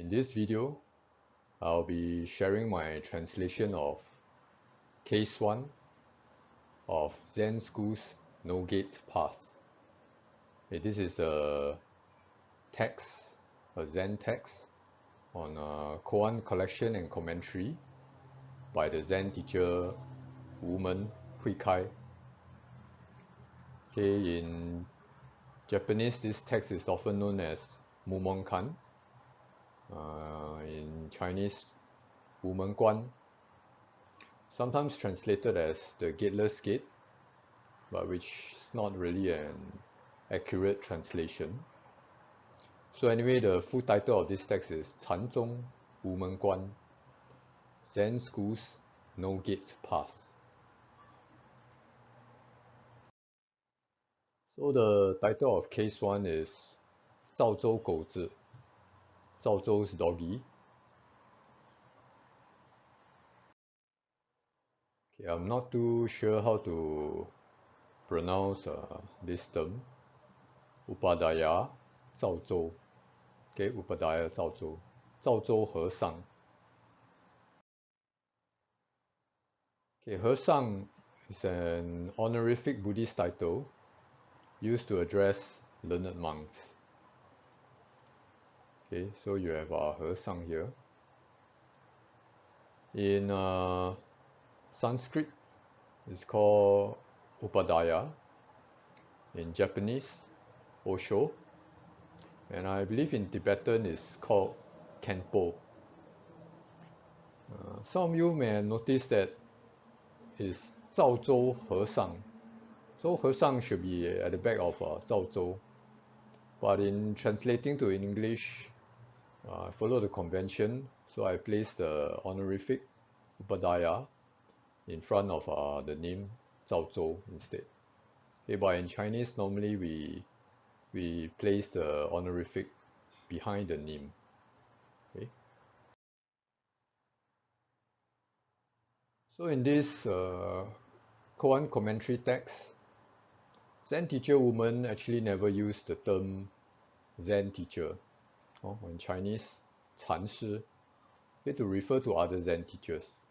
In this video, I'll be sharing my translation of Case 1 of Zen School's No Gates Pass. Okay, this is a text, a Zen text on a koan collection and commentary by the Zen teacher Wumen. Okay, in Japanese, this text is often known as Mumonkan. In Chinese, Wumenguan, sometimes translated as the Gateless Gate, but which is not really an accurate translation. So anyway, the full title of this text is 禅宗 Wumenguan, Zen School's No Gates Pass. So the title of Case 1 is 赵州狗子, Zhao Zhou's doggy. Okay, I'm not too sure how to pronounce this term. Upadaya Zhao Zhou. Okay, Upadaya Zhao Zhou. Zhao Zhou Hesang. Okay, Hesang is an honorific Buddhist title used to address learned monks. Okay, so you have Hesang here. In Sanskrit, it's called Upadaya. In Japanese, Osho. And I believe in Tibetan it's called Kenpo. Some of you may have noticed that it's Zhao Zhou Hesang. So Hesang should be at the back of Zhao Zhou. But in translating to English, I follow the convention, so I place the honorific Upadaya in front of the name Zhao Zhou instead. Okay, but in Chinese, normally we place the honorific behind the name. Okay. So in this koan commentary text, Zen teacher Wumen actually never used the term Zen teacher, or in Chinese, 禅师, to refer to other Zen teachers.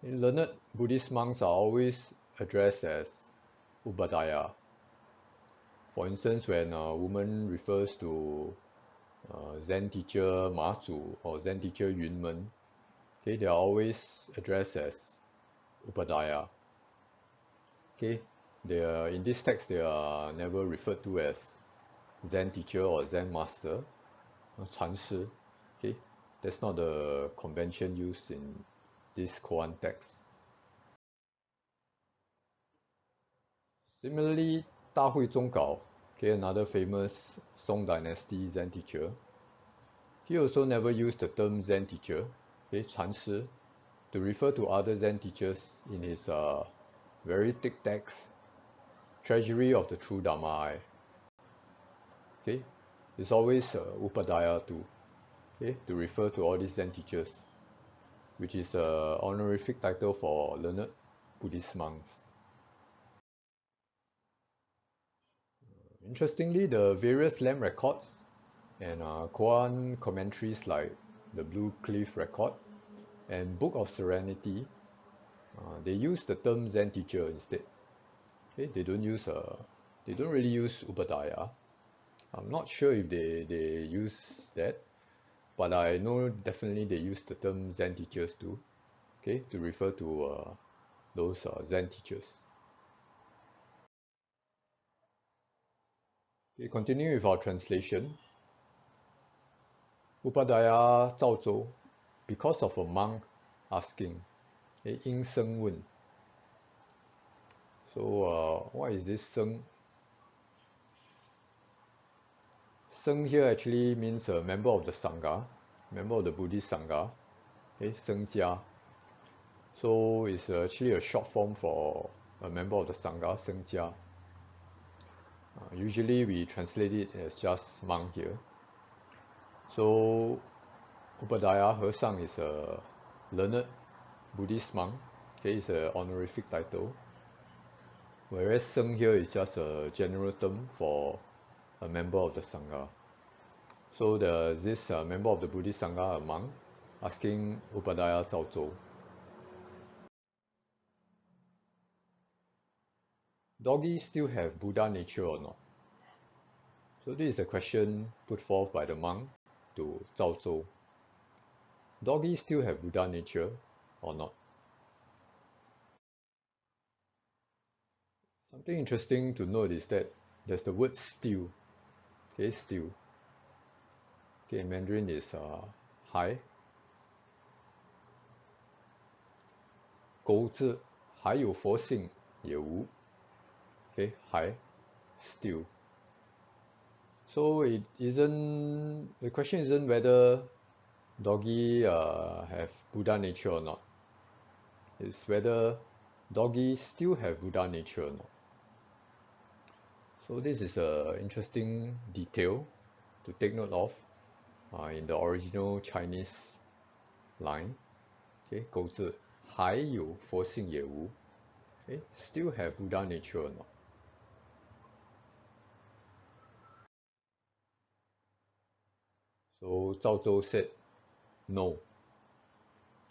Learned Buddhist monks are always addressed as Upadaya. For instance, when a woman refers to Zen teacher Ma Zu or Zen teacher Yunmen, okay, they are always addressed as Upadaya. Okay, in this text they are never referred to as Zen teacher or Zen master, 禅师. Okay, that's not the convention used in this koan text. Similarly, Da Hui Zhonggao, okay, another famous Song Dynasty Zen teacher, he also never used the term Zen teacher, okay, 禅师, to refer to other Zen teachers in his very thick text, Treasury of the True Dharma. Okay, it's always Upadaya too, okay, to refer to all these Zen teachers, which is an honorific title for learned Buddhist monks. Interestingly, the various Lam records and koan commentaries like the Blue Cliff Record and Book of Serenity, they use the term Zen teacher instead. Okay, they don't really use Upadaya. I'm not sure if they use that, but I know definitely they use the term Zen teachers too, okay, to refer to those Zen teachers. Okay, continue with our translation. Upadaya Zhao Zhou, because of a monk asking, okay, 因生问. So what is this Seng? Seng here actually means a member of the Sangha, member of the Buddhist Sangha, okay, Seng Jia. So it's actually a short form for a member of the Sangha, Seng Jia. Usually we translate it as just monk here. So Upadaya Hesang is a learned Buddhist monk, okay, it's an honorific title. Whereas Seng here is just a general term for a member of the Sangha. So there's this member of the Buddhist Sangha, a monk, asking Upadhyaya Cao Zhou, doggies still have Buddha nature or not? So this is the question put forth by the monk to Cao Zhou. Doggies still have Buddha nature or not? Something interesting to note is that there's the word still. Okay, still. Okay, in Mandarin is 还，狗子还有佛性也无。Okay, 还 still. So it isn't, the question isn't whether doggy have Buddha nature or not. It's whether doggy still have Buddha nature or not. So this is an interesting detail to take note of in the original Chinese line. Okay, 狗子还有佛性也无。Okay, still have Buddha nature or not. So Zhao Zhou said no.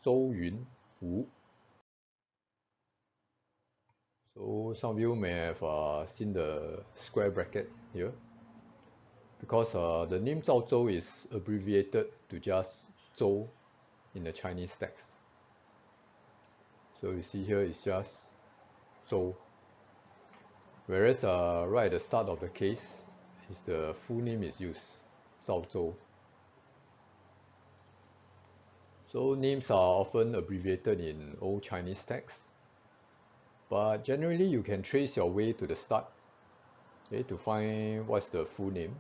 Zhou Yun Wu. So some of you may have seen the square bracket here, because the name Zhao Zhou is abbreviated to just Zhou in the Chinese text. So you see here it's just Zhou, whereas right at the start of the case is the full name is used, Zhao Zhou. So names are often abbreviated in old Chinese texts, but generally you can trace your way to the start, okay, to find what's the full name.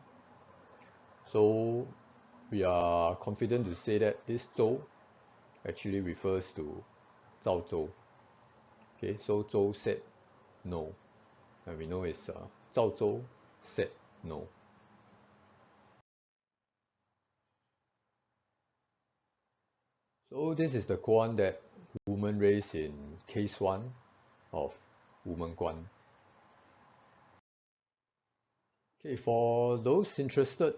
So we are confident to say that this Zhou actually refers to Zhao Zhou. Okay, so Zhou said no, and we know it's Zhao Zhou said no. So this is the koan that Wumen raised in case 1 of Wumenguan. Okay, for those interested,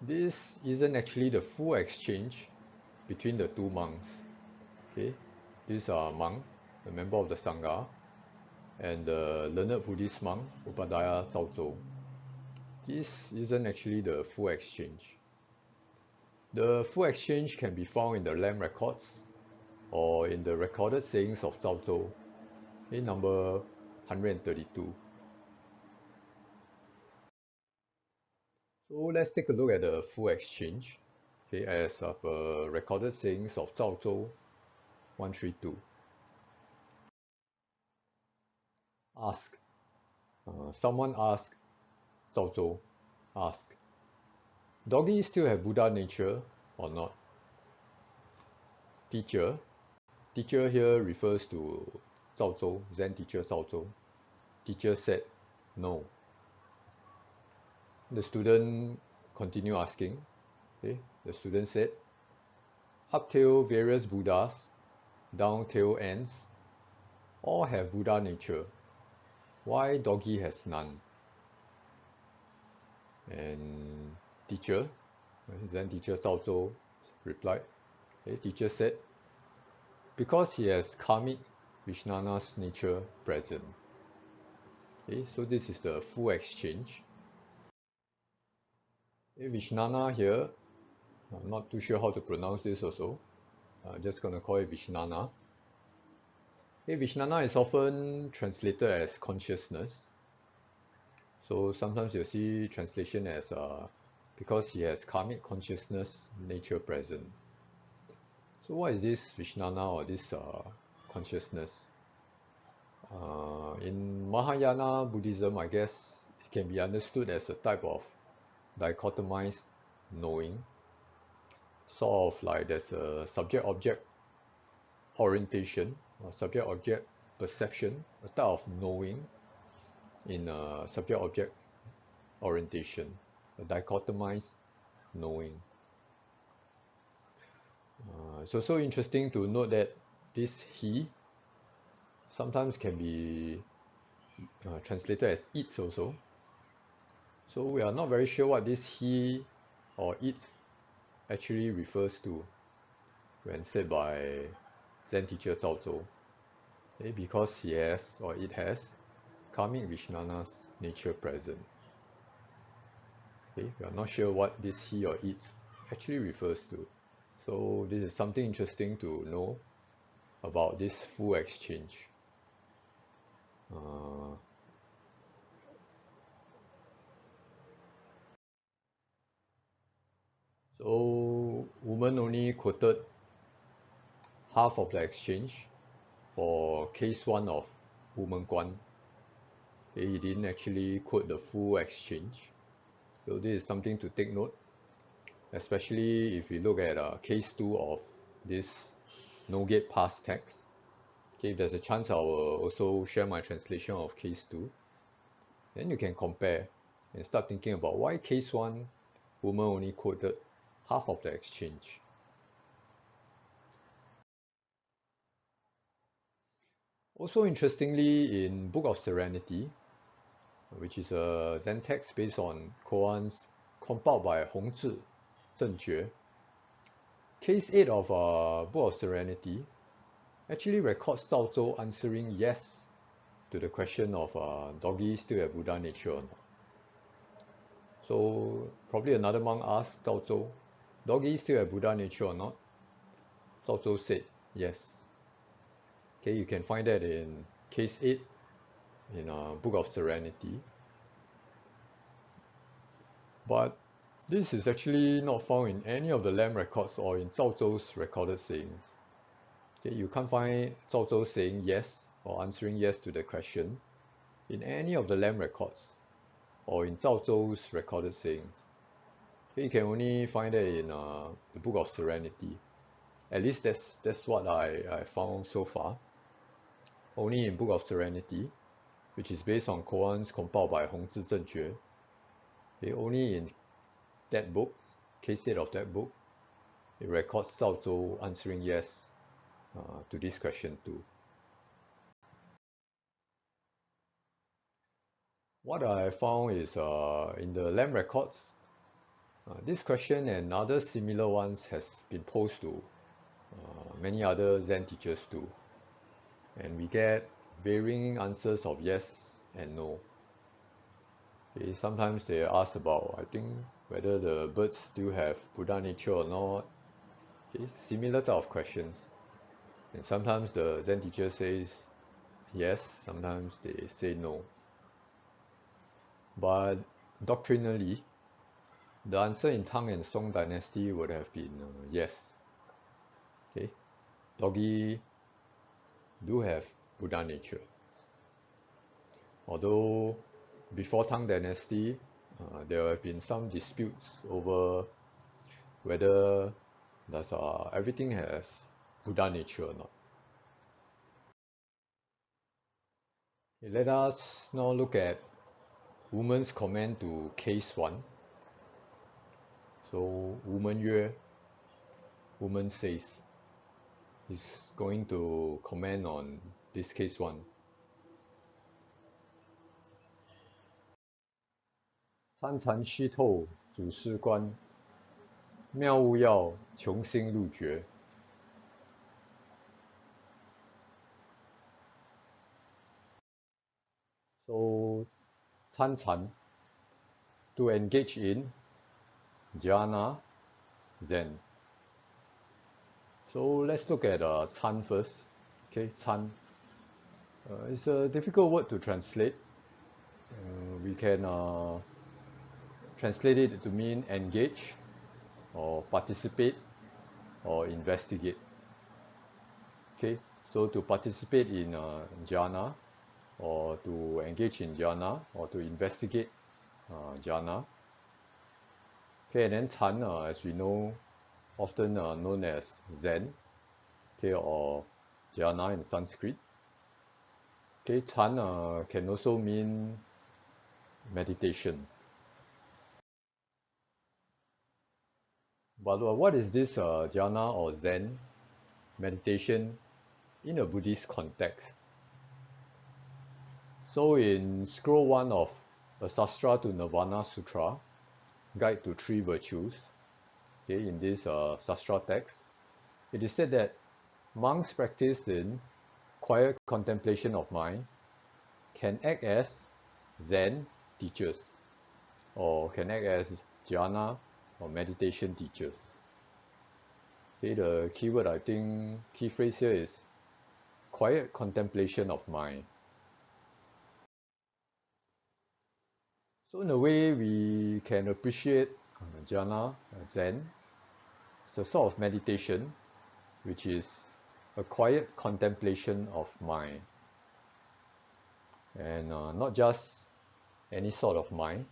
this isn't actually the full exchange between the two monks. Okay, these are monk, a member of the Sangha, and the learned Buddhist monk, Upadhyaya Cao Zhou. This isn't actually the full exchange. The full exchange can be found in the Lamb records or in the recorded sayings of Cao Zhou in number 132. So let's take a look at the full exchange, okay, as of recorded sayings of Cao Zhou 132. Ask. Someone asked Cao Zhou, ask, doggies still have Buddha nature or not? Teacher. Teacher here refers to Cao Zhou, Zen teacher Cao Zhou. Teacher said no. The student continued asking. Okay, the student said, up till various Buddhas, down till ants, all have Buddha nature. Why doggy has none? And teacher, Zen teacher Cao Zhou replied, okay, teacher said, because he has karmic Vijnana's nature present. Okay, so this is the full exchange. Okay, Vijnana here, I'm not too sure how to pronounce this also. I'm just going to call it Vijnana. Okay, Vijnana is often translated as consciousness. So sometimes you'll see translation as because he has karmic consciousness nature present. So what is this Vijnana or this consciousness? In Mahayana Buddhism, I guess it can be understood as a type of dichotomized knowing. Sort of like there's a subject-object orientation, or subject-object perception, a type of knowing in a subject-object orientation, a dichotomized knowing. It's also interesting to note that this he sometimes can be translated as its also. So we are not very sure what this he or it actually refers to when said by Zen teacher Zhao Zhou. Okay, because he has or it has karmic Vishnana's nature present. Okay, we are not sure what this he or it actually refers to. So this is something interesting to know about this full exchange. So Wumen only quoted half of the exchange for case 1 of Wumenguan. Okay, he didn't actually quote the full exchange. So this is something to take note, especially if we look at case 2 of this no-gate past text. Okay, if there's a chance, I will also share my translation of case 2. Then you can compare and start thinking about why case 1, Wumen only quoted half of the exchange. Also interestingly, in Book of Serenity, which is a Zen text based on koans compiled by Hongzhi Zhengjue, case 8 of Book of Serenity actually records Zhao Zhou answering yes to the question of doggy still have Buddha nature or not. So probably another monk asked Zhao Zhou, doggy still have Buddha nature or not? Zhao Zhou said yes. Okay, you can find that in case 8 in Book of Serenity. But this is actually not found in any of the Lamb records or in Zhao Zhou's recorded sayings. Okay, you can't find Zhao Zhou saying yes or answering yes to the question in any of the Lamb records or in Zhao Zhou's recorded sayings. Okay, you can only find it in the Book of Serenity. At least that's what I found so far. Only in Book of Serenity, which is based on koans compiled by Hongzhi Zhengjue. Okay, only in that book, case 8 of that book, it records Zhao Zhou answering yes to this question too. What I found is in the Lamb records, this question and other similar ones has been posed to many other Zen teachers too. And we get varying answers of yes and no. Okay, sometimes they ask about, I think, whether the birds still have Buddha nature or not. Okay, similar type of questions. And sometimes the Zen teacher says yes, sometimes they say no. But doctrinally, the answer in Tang and Song dynasty would have been yes. Okay, doggy do have Buddha nature. Although before Tang dynasty, there have been some disputes over whether does everything has Buddha nature or not. Okay, let us now look at Wumen's comment to case 1. So Wumen Yue, Wumen says, he's going to comment on this case 1.参禅虚透祖师观，妙悟要穷心入觉。So, 参禅 to engage in jhana, Zen. So let's look at Chan first. Okay, Chan. It's a difficult word to translate. We can translate it to mean engage, or participate, or investigate. Okay, so to participate in jhana, or to engage in jhana, or to investigate jhana. Okay, and then Chan, as we know, often known as Zen, okay, or jhana in Sanskrit. Okay, Chan can also mean meditation. But what is this jhana or Zen meditation in a Buddhist context? So in scroll 1 of the Sastra to Nirvana Sutra, Guide to Three Virtues, okay, in this sastra text, it is said that monks practice in quiet contemplation of mind can act as Zen teachers, or can act as jhana or meditation teachers. Okay, the keyword, I think, key phrase here is quiet contemplation of mind. So in a way, we can appreciate jhana, Zen, it's a sort of meditation, which is a quiet contemplation of mind. And not just any sort of mind.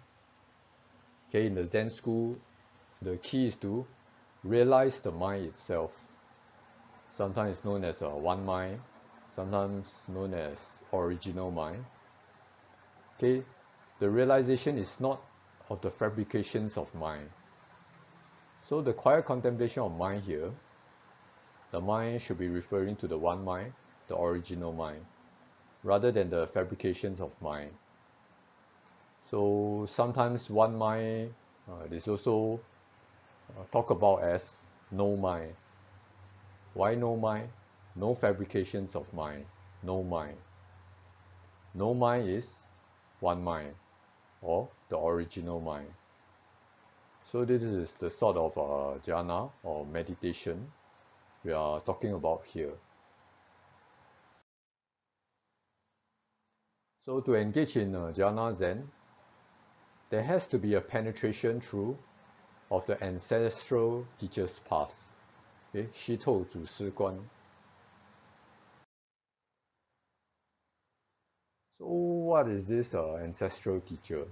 Okay, in the Zen school, the key is to realize the mind itself. Sometimes it's known as one mind, sometimes known as original mind. Okay, the realization is not of the fabrications of mind. So the quiet contemplation of mind here, the mind should be referring to the one mind, the original mind, rather than the fabrications of mind. So sometimes one mind is also talked about as no mind. Why no mind? No fabrications of mind, no mind. No mind is one mind, or the original mind. So this is the sort of jhana or meditation we are talking about here. So to engage in jhana Zen, there has to be a penetration through of the ancestral teacher's past. Okay, 虚透祖师观. So what is this ancestral teacher?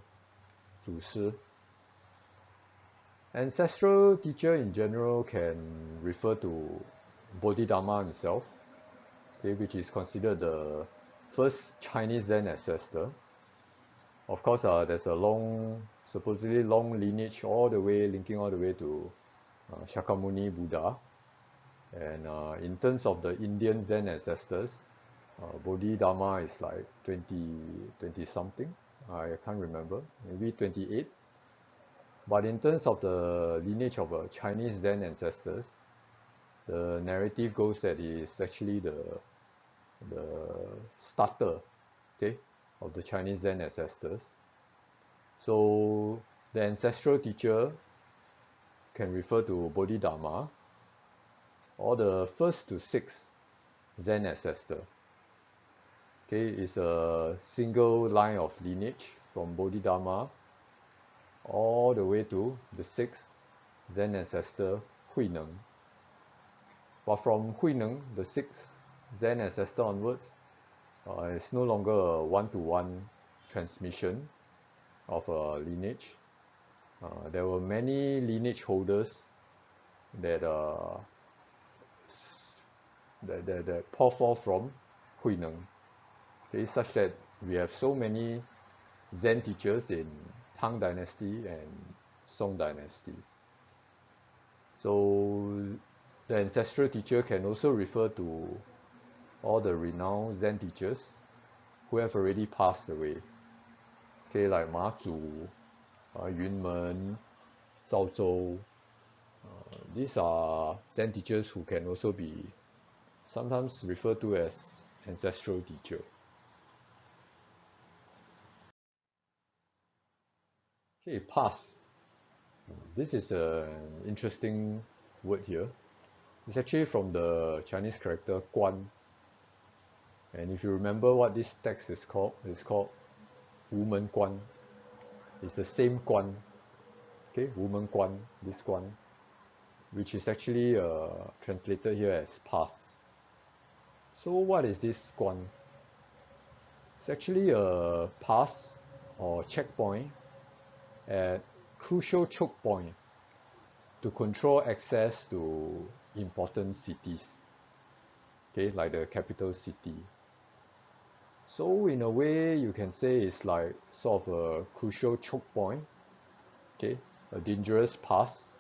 祖师. Ancestral teacher in general can refer to Bodhidharma himself, okay, which is considered the first Chinese Zen ancestor. Of course, there's a supposedly long lineage linking all the way to Shakyamuni Buddha. And in terms of the Indian Zen ancestors, Bodhidharma is like 20 something. I can't remember, maybe 28. But in terms of the lineage of Chinese Zen ancestors, the narrative goes that he is actually the starter, okay, of the Chinese Zen ancestors. So the ancestral teacher can refer to Bodhidharma or the first to sixth Zen ancestor. Okay, it's a single line of lineage from Bodhidharma all the way to the sixth Zen ancestor, Huineng. But from Huineng, the sixth Zen ancestor onwards, it's no longer a one-to-one transmission of a lineage. There were many lineage holders that pour forth from Huineng, okay, such that we have so many Zen teachers in Tang Dynasty and Song Dynasty. So the ancestral teacher can also refer to all the renowned Zen teachers who have already passed away. Okay, like Ma Zu, Yunmen, Zhao Zhou. These are Zen teachers who can also be sometimes referred to as ancestral teacher. Okay, pass. This is an interesting word here. It's actually from the Chinese character Guan. And if you remember what this text is called, it's called Wumenguan. It's the same Guan. Okay, Wumenguan, this Guan, which is actually translated here as pass. So what is this Guan? It's actually a pass or checkpoint at crucial choke point to control access to important cities, okay, like the capital city. So in a way, you can say it's like sort of a crucial choke point, okay, a dangerous pass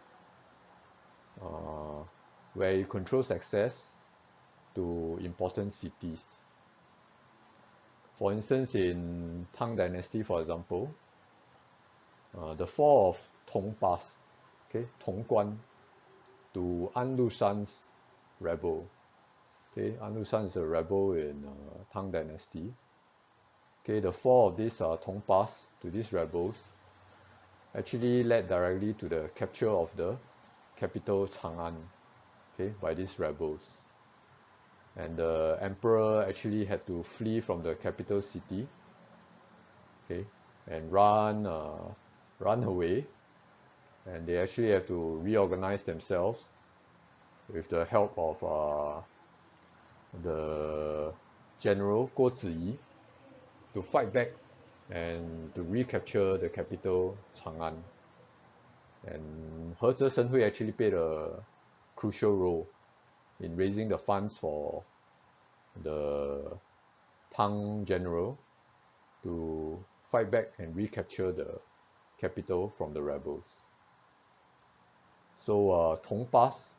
where it controls access to important cities. For instance, in Tang Dynasty, for example, the fall of Tong Pass, okay, Tong Guan, to An Lushan's rebel. Okay, An Lushan is a rebel in Tang Dynasty. Okay, the fall of this Tong Pass to these rebels actually led directly to the capture of the capital Chang'an, okay, by these rebels. And the emperor actually had to flee from the capital city, okay, and run away. And they actually have to reorganize themselves with the help of the general Guo Ziyi to fight back and to recapture the capital Chang'an. And He Zeshenhui actually played a crucial role in raising the funds for the Tang general to fight back and recapture the capital from the rebels. So Tong Pass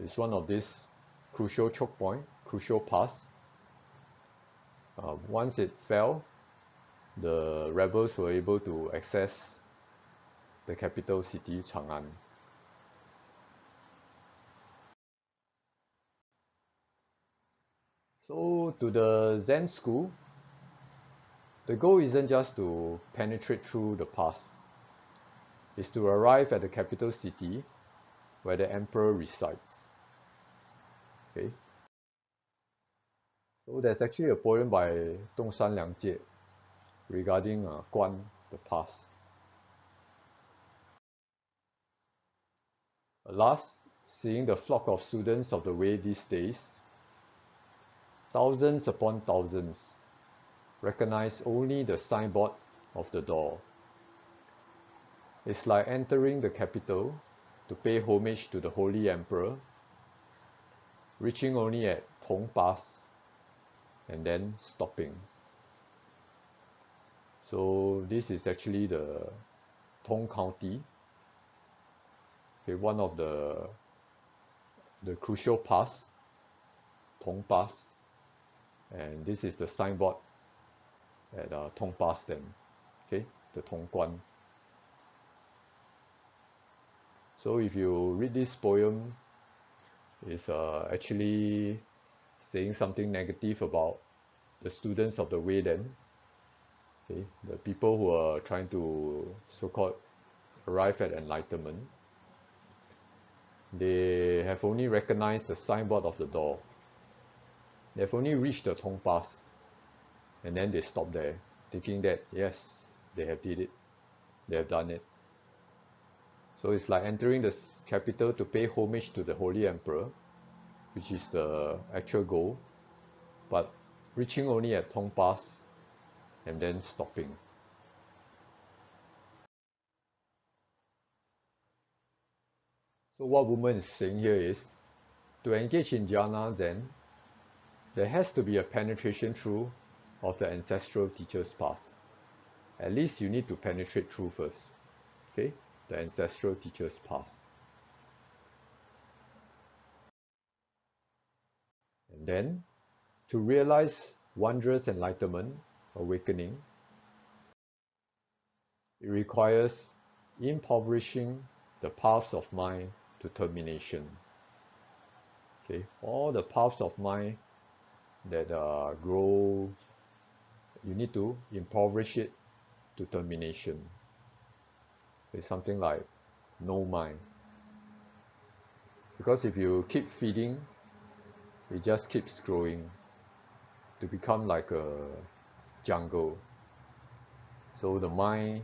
is one of these crucial choke point, crucial pass. Once it fell, the rebels were able to access the capital city Chang'an. So to the Zen school, the goal isn't just to penetrate through the pass, it's to arrive at the capital city where the emperor resides. Okay. So there's actually a poem by Dongshan Liangjie regarding Guan, the pass. Alas, seeing the flock of students of the way these days, thousands upon thousands recognize only the signboard of the door. It's like entering the capital to pay homage to the Holy Emperor, reaching only at Tong Pass and then stopping. So this is actually the Tong County, okay, one of the crucial pass, Tong Pass, and this is the signboard at Tong Pass then, okay, the Tong Guan. So if you read this poem, it's actually saying something negative about the students of the way then, okay, the people who are trying to so-called arrive at enlightenment. They have only recognized the signboard of the door. They've only reached the Tong Pass, and then they stop there, thinking that yes, they have did it, they have done it. So it's like entering the capital to pay homage to the Holy Emperor, which is the actual goal, but reaching only at Tong Pass and then stopping. So what Wumen is saying here is, to engage in jhana Zen, there has to be a penetration through of the ancestral teacher's path. At least you need to penetrate through first, okay, the ancestral teacher's path. And then, to realize wondrous enlightenment, awakening, it requires impoverishing the paths of mind to termination. Okay, all the paths of mind that grow, you need to impoverish it to termination. It's something like no mind. Because if you keep feeding, it just keeps growing to become like a jungle. So the mind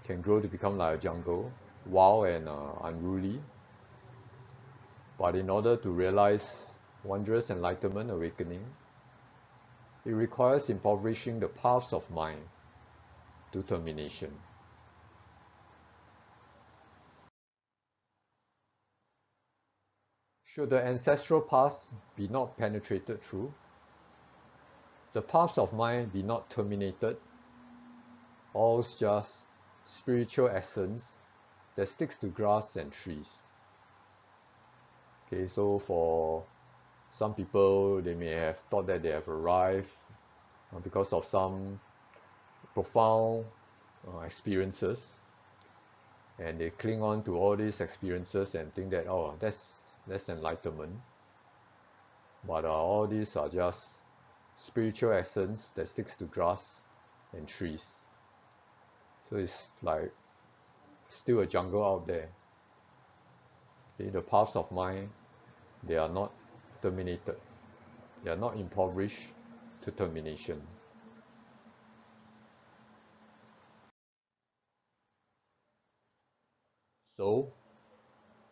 can grow to become like a jungle, wild and unruly. But in order to realize wondrous enlightenment, awakening, it requires impoverishing the paths of mind to termination. Should the ancestral paths be not penetrated through, the paths of mind be not terminated, all's just spiritual essence that sticks to grass and trees. Okay, so for some people, they may have thought that they have arrived because of some profound experiences. and they cling on to all these experiences and think that, oh, that's enlightenment. But all these are just spiritual essence that sticks to grass and trees. So it's like still a jungle out there. Okay, the paths of mind, they are not terminated. They are not impoverished to termination. So,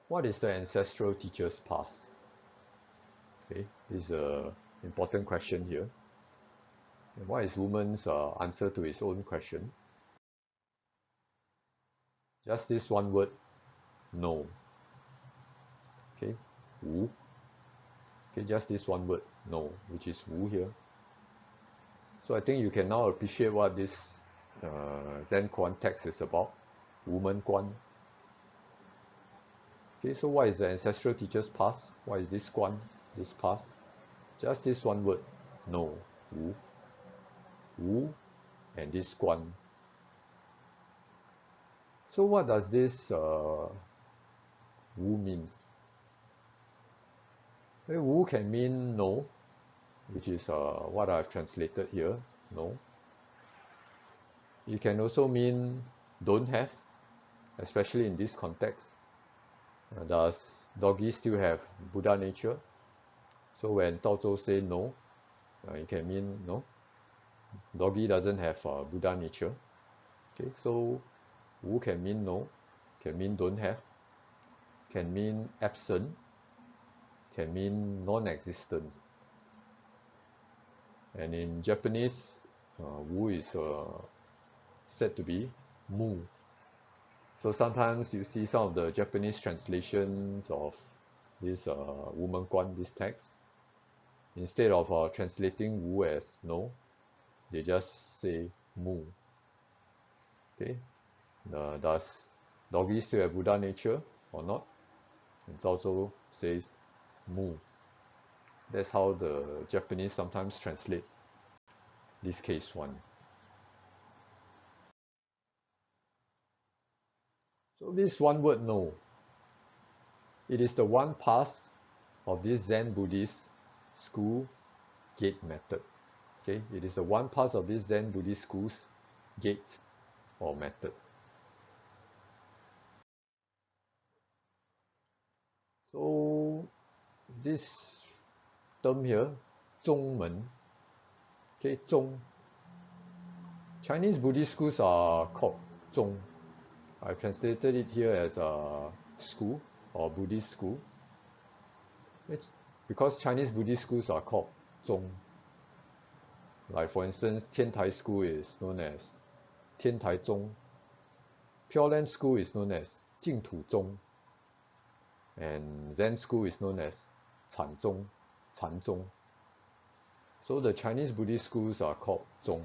what is the ancestral teacher's past? Okay, this is an important question here. And what is Wumen's answer to his own question? Just this one word, no. Okay, Wu. Okay, just this one word, no, which is Wu here. So I think you can now appreciate what this Zen koan text is about, Wumenguan. Okay, so what is the ancestral teacher's past? What is this guan, this past? Just this one word, no, Wu. Wu and this guan. So what does this Wu means? Wu can mean no, which is what I've translated here, no. It can also mean don't have, especially in this context. Does doggy still have Buddha nature? So when Zhao Zhou say no, it can mean no. Doggy doesn't have Buddha nature. Okay, so Wu can mean no, can mean don't have, can mean absent, can mean non-existent. And in Japanese, Wu is said to be mu. So sometimes you see some of the Japanese translations of this Wumenguan, this text. Instead of translating Wu as no, they just say mu. Okay, does doggy still have Buddha nature or not? And Zhao Zhou says mu. That's how the Japanese sometimes translate this case one. So this one word no, it is the one pass of this Zen Buddhist school gate method. Okay, it is the one pass of this Zen Buddhist school's gate or method. So this term here, 宗门, okay, 宗. Chinese Buddhist schools are called 宗. I translated it here as a school or Buddhist school. It's because Chinese Buddhist schools are called 宗. Like for instance, Tiantai School is known as Tiantai Zong. Pure Land School is known as Jingtu Zong. And Zen School is known as Can Zong. So the Chinese Buddhist schools are called Zong.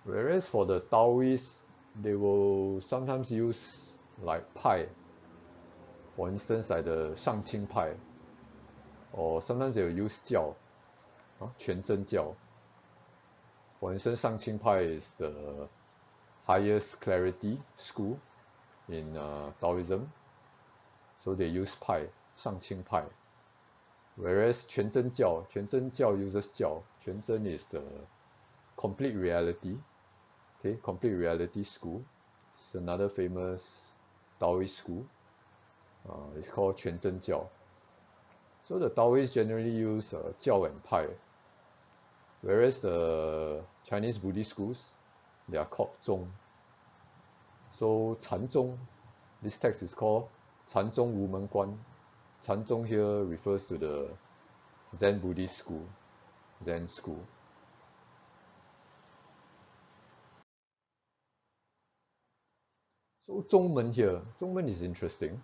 Whereas for the Taoists, they will sometimes use like Pai. For instance, like the Shangqing Pai. Or sometimes they will use Jiao, Quan Zhen Jiao. For instance, Shangqing Pai is the highest clarity school in Taoism. So they use Pai, Shangqing Pai. Whereas Quan Zhen Jiao uses Jiao. Quan Zhen is the complete reality. Okay, complete reality school. It's another famous Taoist school. It's called Quan Zhen Jiao. So the Taoists generally use Jiao and Pai. Whereas the Chinese Buddhist schools, they are called Zong. So Can Zong, this text is called Can Zong Wumenguan. Can Zong here refers to the Zen Buddhist school, Zen school. So Zhongmen here, Zhongmen is interesting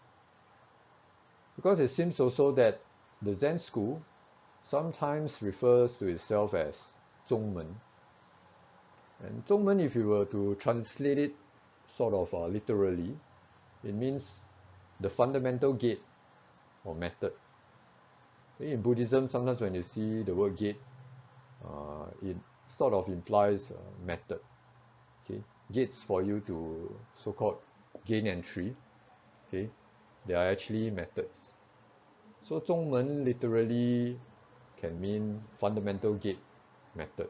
because it seems also that the Zen school sometimes refers to itself as Zhongmen. And Zhongmen, if you were to translate it sort of literally, it means the fundamental gate or method. In Buddhism, sometimes when you see the word gate, it sort of implies method. Okay, gates for you to so-called gain entry. Okay, they are actually methods. So 宗门 literally can mean fundamental gate method.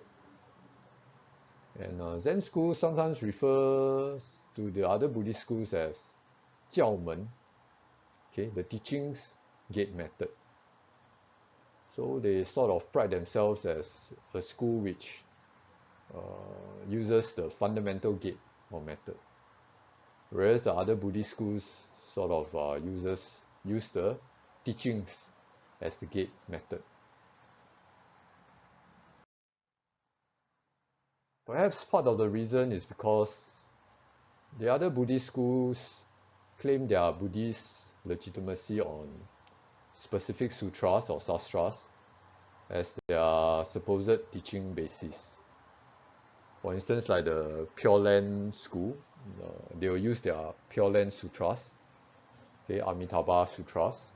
And Zen school sometimes refers to the other Buddhist schools as 教门, okay, the teachings gate method. So they sort of pride themselves as a school which uses the fundamental gate or method, whereas the other Buddhist schools sort of use the teachings as the gate method. Perhaps part of the reason is because the other Buddhist schools claim their Buddhist legitimacy on specific sutras or sastras as their supposed teaching basis. For instance, like the Pure Land school, they will use their Pure Land sutras, okay, Amitabha sutras,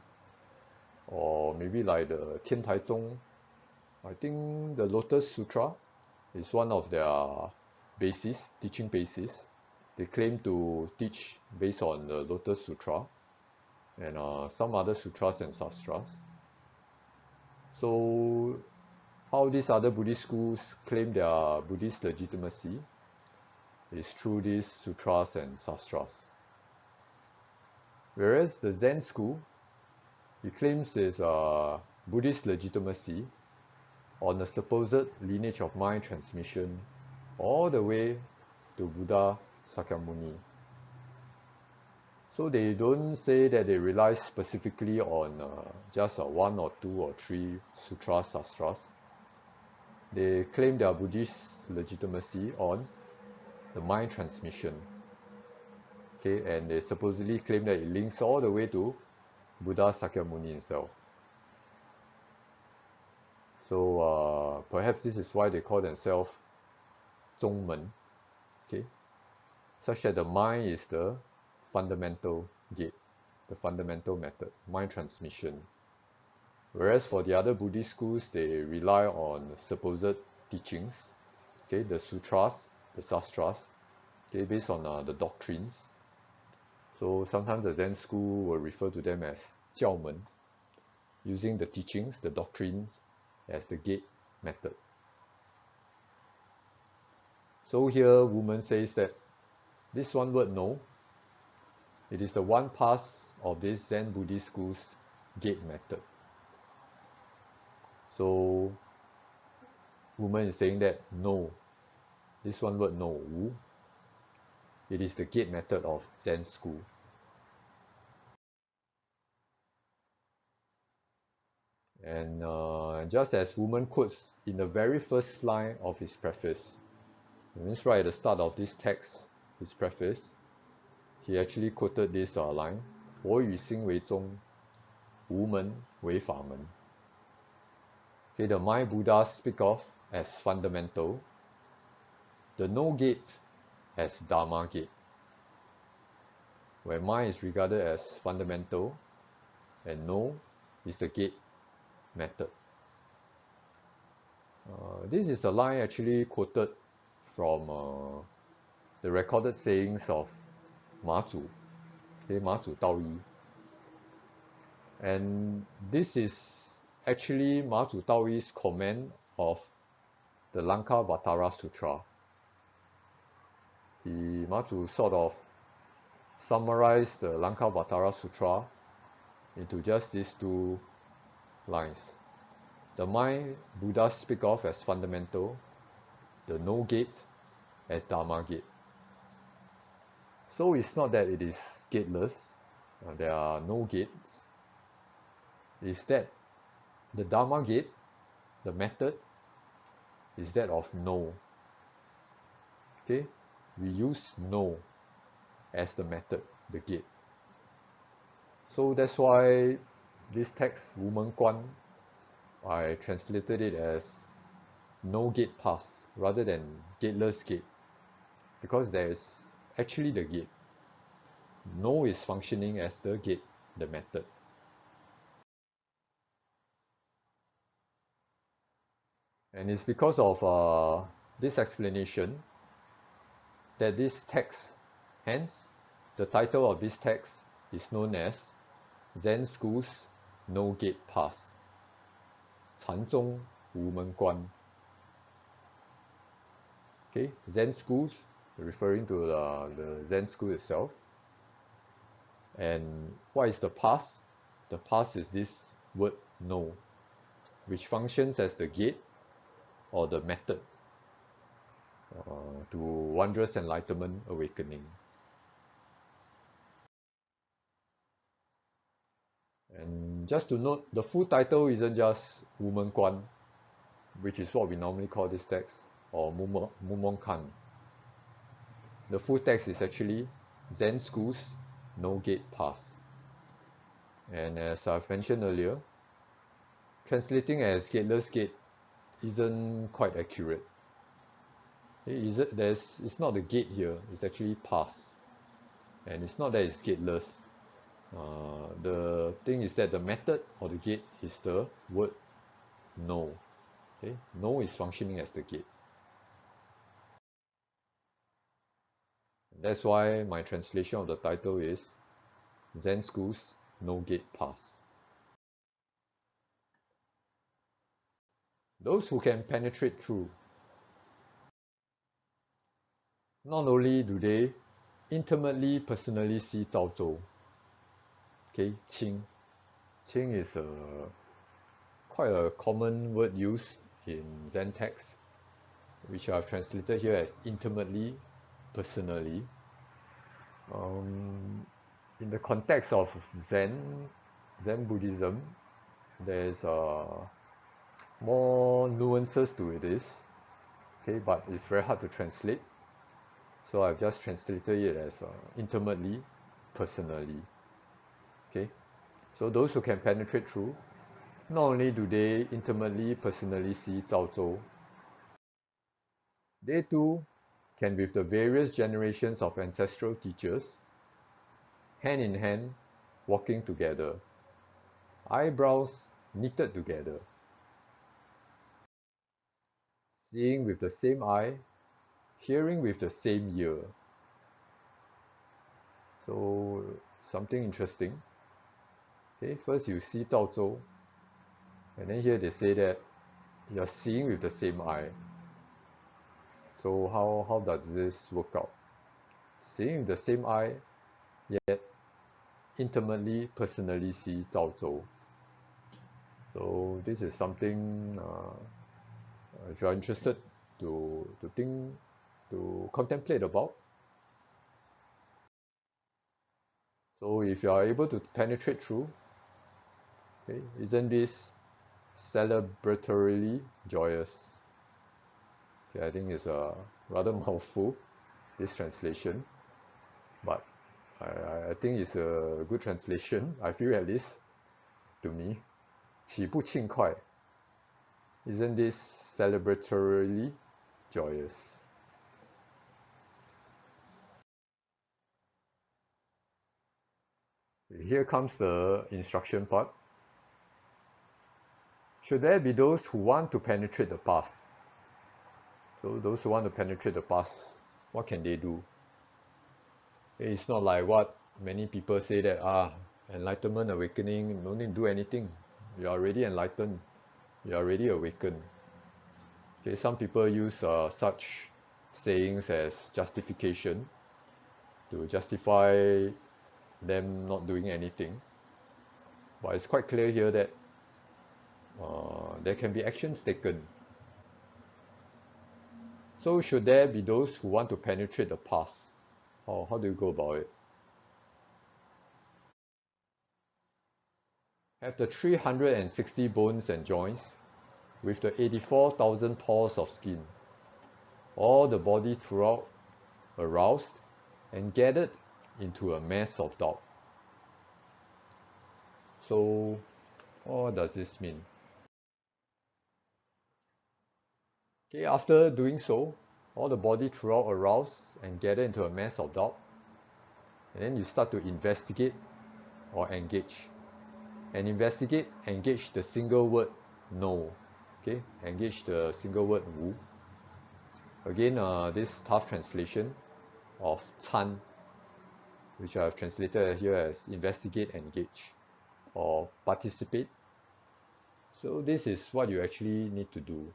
or maybe like the Tian Tai Zong. I think the Lotus Sutra is one of their basis, teaching basis. They claim to teach based on the Lotus Sutra and some other sutras and sastras. So how these other Buddhist schools claim their Buddhist legitimacy is through these sutras and sastras. Whereas the Zen school, it claims its Buddhist legitimacy on the supposed lineage of mind transmission all the way to Buddha Sakyamuni. So they don't say that they rely specifically on just one or two or three sutras, sastras. They claim their Buddhist legitimacy on the mind transmission. Okay, and they supposedly claim that it links all the way to Buddha Sakyamuni himself. So perhaps this is why they call themselves 宗门, okay, such that the mind is the fundamental gate, the fundamental method, mind transmission. Whereas for the other Buddhist schools, they rely on supposed teachings, okay, the sutras, the sastras, okay, based on the doctrines. So sometimes the Zen school will refer to them as 教门, using the teachings, the doctrines, as the gate method. So here Wumen says that this one word no, it is the one pass of this Zen Buddhist school's gate method. So Wumen is saying that no, this one word no, wu, it is the gate method of Zen school. And just as Wumen quotes in the very first line of his preface, it means right at the start of this text, his preface, he actually quoted this line, 佛与心为宗, 无门为法门. Okay, the mind Buddha speak of as fundamental, the no gate as Dharma gate, where mind is regarded as fundamental and no is the gate method. This is a line actually quoted from the recorded sayings of Ma Zu, okay, Ma Zu Dao Yi. And this is actually Ma Zu Dao Yi's comment of the Lankavatara Sutra. Ma Zu sort of summarized the Lankavatara Sutra into just these two lines. The mind Buddha speak of as fundamental, the no gate as Dharma gate. So it's not that it is gateless, there are no gates. It's that the Dharma gate, the method, is that of no. Okay, we use no as the method, the gate. So that's why this text, Wumenguan, I translated it as no gate pass rather than gateless gate, because there is actually the gate. No is functioning as the gate, the method. And it's because of this explanation that this text, hence the title of this text is known as Zen School's No Gate Pass, 禅宗Wumenguan. Okay, Zen schools, referring to the Zen school itself. And what is the pass? The pass is this word no, which functions as the gate or the method to wondrous enlightenment awakening. And just to note, the full title isn't just Wumenguan, which is what we normally call this text, or Mumonkan. The full text is actually Zen School's No Gate Pass. And as I've mentioned earlier, translating as gateless gate isn't quite accurate. It's not the gate here, it's actually pass. And it's not that it's gateless. The thing is that the method or the gate is the word no. Okay? No is functioning as the gate. That's why my translation of the title is Zen School's No Gate Pass. Those who can penetrate through. Not only do they intimately, personally see Zhao Zhou. Okay, Qing. Qing is quite a common word used in Zen texts, which I've translated here as intimately, personally. In the context of Zen Buddhism, there's more nuances to this, okay, but it's very hard to translate. So I've just translated it as intimately, personally. Okay, so those who can penetrate through, not only do they intimately, personally see Zhao Zhou, they too can, with the various generations of ancestral teachers, hand in hand, walking together, eyebrows knitted together, seeing with the same eye, hearing with the same ear. So something interesting. Okay, first you see Zhao Zhou, and then here they say that you're seeing with the same eye. So how does this work out? Seeing with the same eye, yet intimately, personally see Zhao Zhou. So this is something, if you're interested to think, to contemplate about. So if you are able to penetrate through, okay, isn't this celebratorily joyous? Okay, I think it's a rather mouthful, this translation, but I think it's a good translation, I feel, at least to me. 岂不庆快? Isn't this celebratorily joyous? Here comes the instruction part. Should there be those who want to penetrate the past? So those who want to penetrate the past, what can they do? It's not like what many people say that enlightenment, awakening, no need to do anything. You are already enlightened. You are already awakened. Okay, some people use such sayings as justification to justify them not doing anything. But it's quite clear here that there can be actions taken. So should there be those who want to penetrate the past? How do you go about it? Have the 360 bones and joints with the 84,000 pores of skin, all the body throughout aroused and gathered into a mass of doubt. So what does this mean? Okay, after doing so, all the body throughout aroused and gathered into a mass of doubt, and then you start to investigate or engage. And investigate, engage the single word no. Okay, engage the single word wu. Again, this tough translation of 参. which I have translated here as investigate, engage, or participate. So this is what you actually need to do,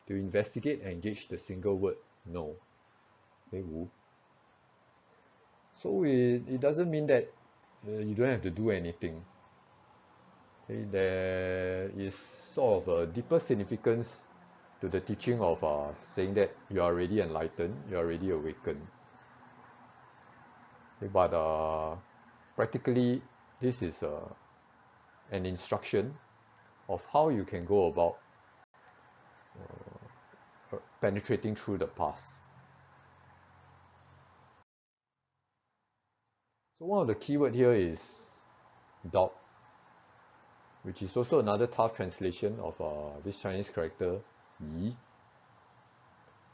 to investigate and engage the single word no. Okay, Wu. So it doesn't mean that you don't have to do anything. Okay, there is sort of a deeper significance to the teaching of saying that you are already enlightened, you are already awakened. Okay, but practically, this is an instruction of how you can go about penetrating through the past. So one of the key words here is doubt, which is also another tough translation of this Chinese character yi.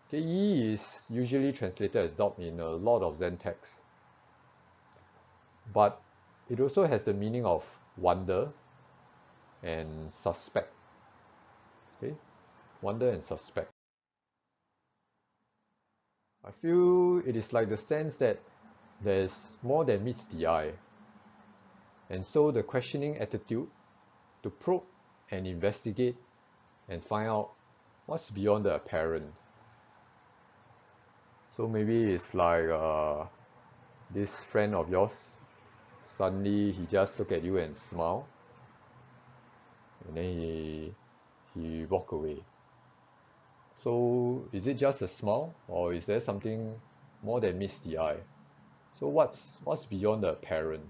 Okay, yi is usually translated as doubt in a lot of Zen texts, but it also has the meaning of wonder and suspect. Okay, wonder and suspect. I feel it is like the sense that there's more than meets the eye, and so the questioning attitude to probe and investigate and find out what's beyond the apparent. So maybe it's like this friend of yours, suddenly he just look at you and smile, and then he walk away. So is it just a smile, or is there something more than meets the eye? So what's beyond the apparent?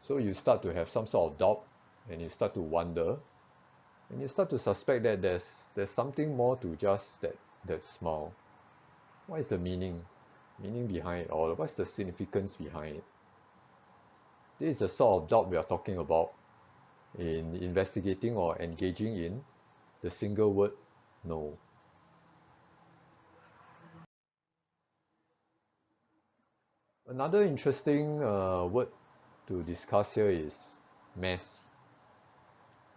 So you start to have some sort of doubt, and you start to wonder, and you start to suspect that there's something more to just that smile. What is the meaning behind it, or what's the significance behind it? This is the sort of doubt we are talking about in investigating or engaging in the single word no. Another interesting word to discuss here is mass,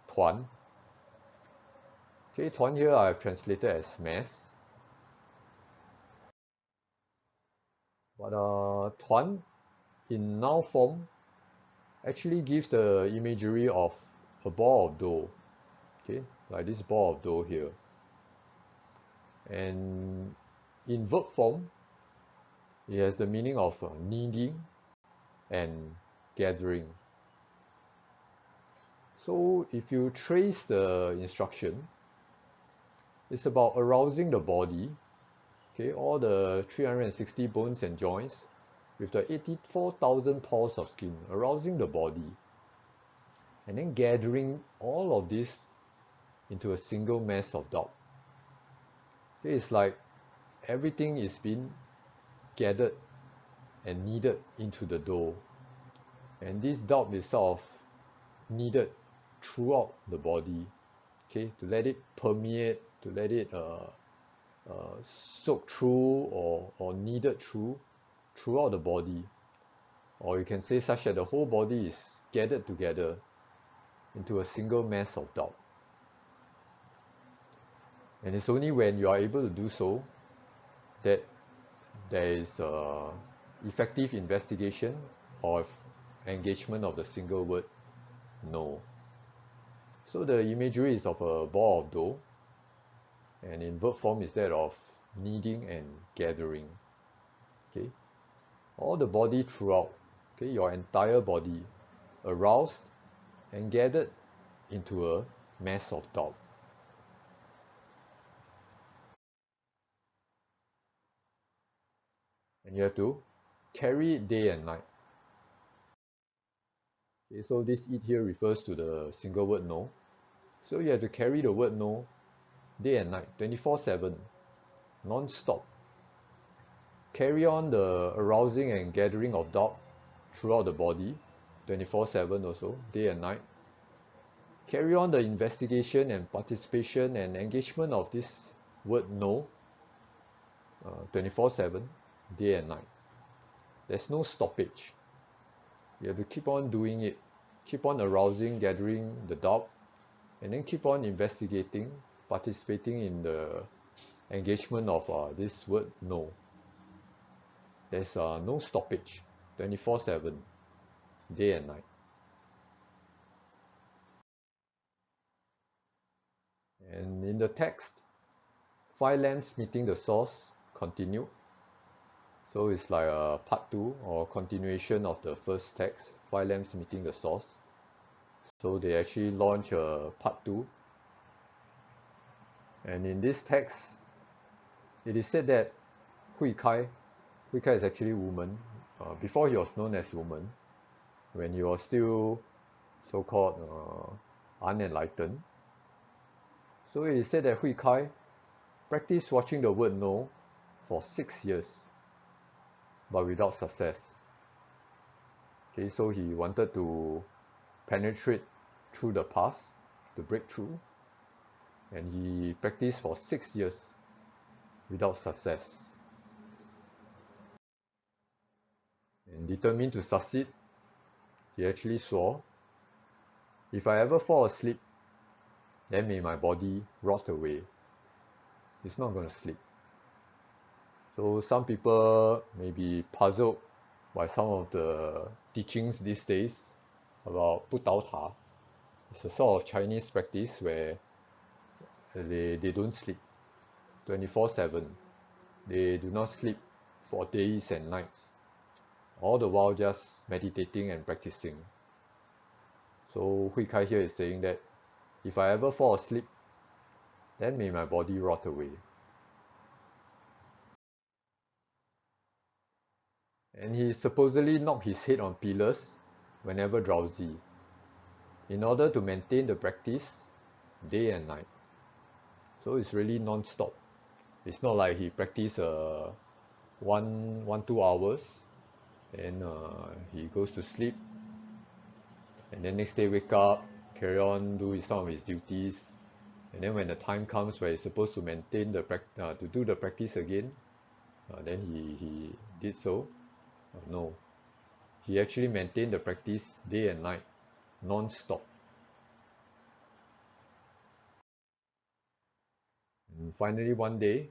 tuan. Okay, tuan here I have translated as mass. But tuan in noun form actually gives the imagery of a ball of dough. Okay, like this ball of dough here. And in verb form, it has the meaning of kneading and gathering. So if you trace the instruction, it's about arousing the body, okay, all the 360 bones and joints with the 84,000 pores of skin, arousing the body, and then gathering all of this into a single mass of doubt. Okay, it's like everything is being gathered and kneaded into the dough, and this doubt is sort of kneaded throughout the body, okay, to let it permeate, to let it soak through or kneaded throughout the body, or you can say such that the whole body is gathered together into a single mass of doubt. And it's only when you are able to do so that there is effective investigation or engagement of the single word no. So the imagery is of a ball of dough, and in verb form is that of kneading and gathering. Okay, all the body throughout, okay, your entire body aroused and gathered into a mass of doubt. And you have to carry it day and night. Okay, so this it here refers to the single word no. So you have to carry the word no day and night, 24/7, non-stop. Carry on the arousing and gathering of doubt throughout the body, 24/7 also, day and night. Carry on the investigation and participation and engagement of this word no, 24/7, day and night. There's no stoppage. You have to keep on doing it, keep on arousing, gathering the doubt, and then keep on investigating, participating in the engagement of this word no. There's no stoppage. 24/7, day and night. And in the text, 5 lamps meeting the source continue. So it's like a part 2 or continuation of the first text, 5 lamps meeting the source. So they actually launch a part 2. And in this text, it is said that Hui Kai is actually Wumen. Before he was known as Wumen, when he was still so-called unenlightened. So it is said that Hui Kai practiced watching the word no for 6 years, but without success. Okay, so he wanted to penetrate through the past, to break through, and he practiced for 6 years without success. And determined to succeed, he actually swore, if I ever fall asleep, then may my body rot away. It's not going to sleep. So some people may be puzzled by some of the teachings these days about 不倒塔. It's a sort of Chinese practice where they don't sleep 24/7. They do not sleep for days and nights, all the while just meditating and practicing. So Hui Kai here is saying that if I ever fall asleep, then may my body rot away. And he supposedly knocked his head on pillars whenever drowsy, in order to maintain the practice day and night. So it's really non-stop. It's not like he practiced 2 hours, and he goes to sleep, and then next day wake up, carry on, do some of his duties, and then when the time comes where he's supposed to maintain the to do the practice again, then he did so. No, he actually maintained the practice day and night, non-stop. And finally, one day,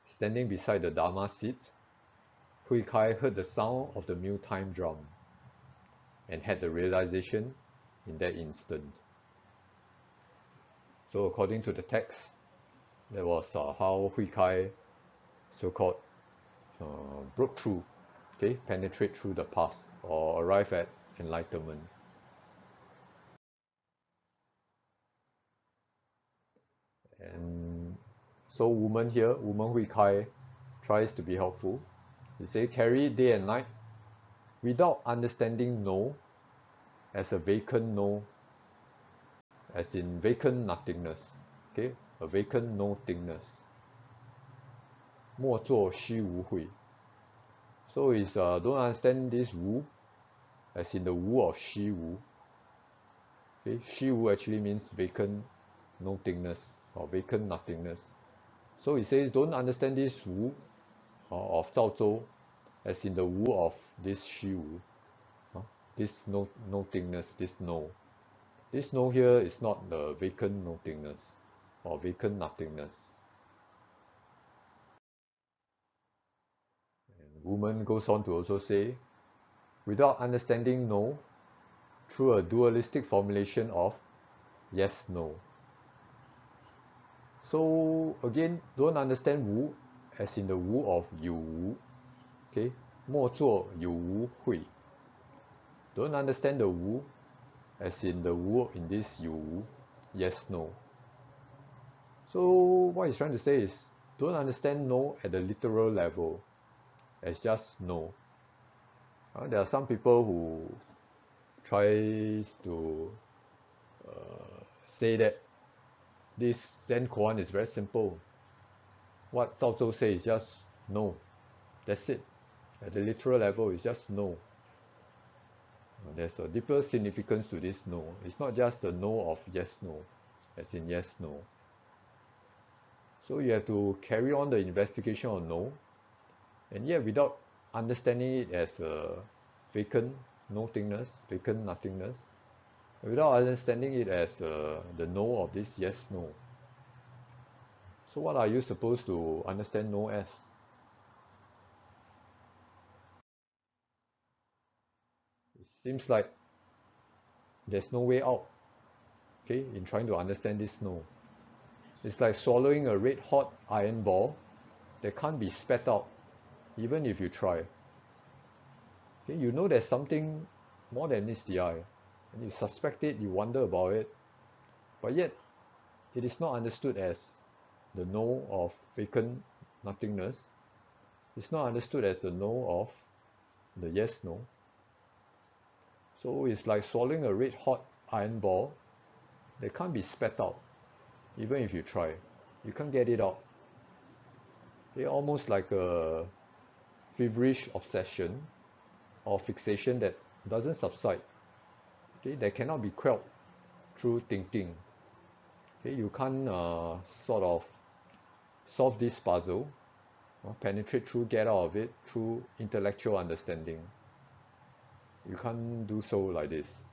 standing beside the Dharma seat, Hui Kai heard the sound of the mealtime drum and had the realization in that instant. So according to the text, that was how Hui Kai so-called broke through, okay, penetrate through the past or arrive at enlightenment. And so Wumen here, Wumen Hui Kai, tries to be helpful. He say carry day and night without understanding no as a vacant no, as in vacant nothingness, okay, a vacant nothingness. 莫作虚无慧. So is don't understand this wu as in the wu of shi wu. Okay, shi wu actually means vacant nothingness or vacant nothingness. So he says don't understand this wu of Zhao Zhou as in the wu of this shi wu, this nothingness, this no. This no here is not the vacant nothingness or vacant nothingness. And Wumen goes on to also say, without understanding no through a dualistic formulation of yes, no. So again, don't understand wu as in the wu of yu wu. Okay, 莫作有无慧. Don't understand the wu as in the wu in this yu wu, yes, no. So what he's trying to say is, don't understand no at the literal level as just no. There are some people who tries to say that this Zen koan is very simple. What Zhao Zhou says is just no. That's it. At the literal level, it's just no. There's a deeper significance to this no. It's not just the no of yes, no, as in yes, no. So you have to carry on the investigation of no, and yet without understanding it as a vacant nothingness, vacant nothingness, without understanding it as the no of this yes, no. So what are you supposed to understand no as? seems like there's no way out, okay, in trying to understand this no. It's like swallowing a red hot iron ball that can't be spat out, even if you try. Okay, you know there's something more than meets the eye, and you suspect it, you wonder about it, but yet it is not understood as the no of vacant nothingness. It's not understood as the no of the yes no. So it's like swallowing a red hot iron ball that can't be spat out, even if you try. You can't get it out. They're almost like a feverish obsession or fixation that doesn't subside, okay, that cannot be quelled through thinking. Okay, you can't sort of solve this puzzle, penetrate through, get out of it through intellectual understanding. You can't do so like this.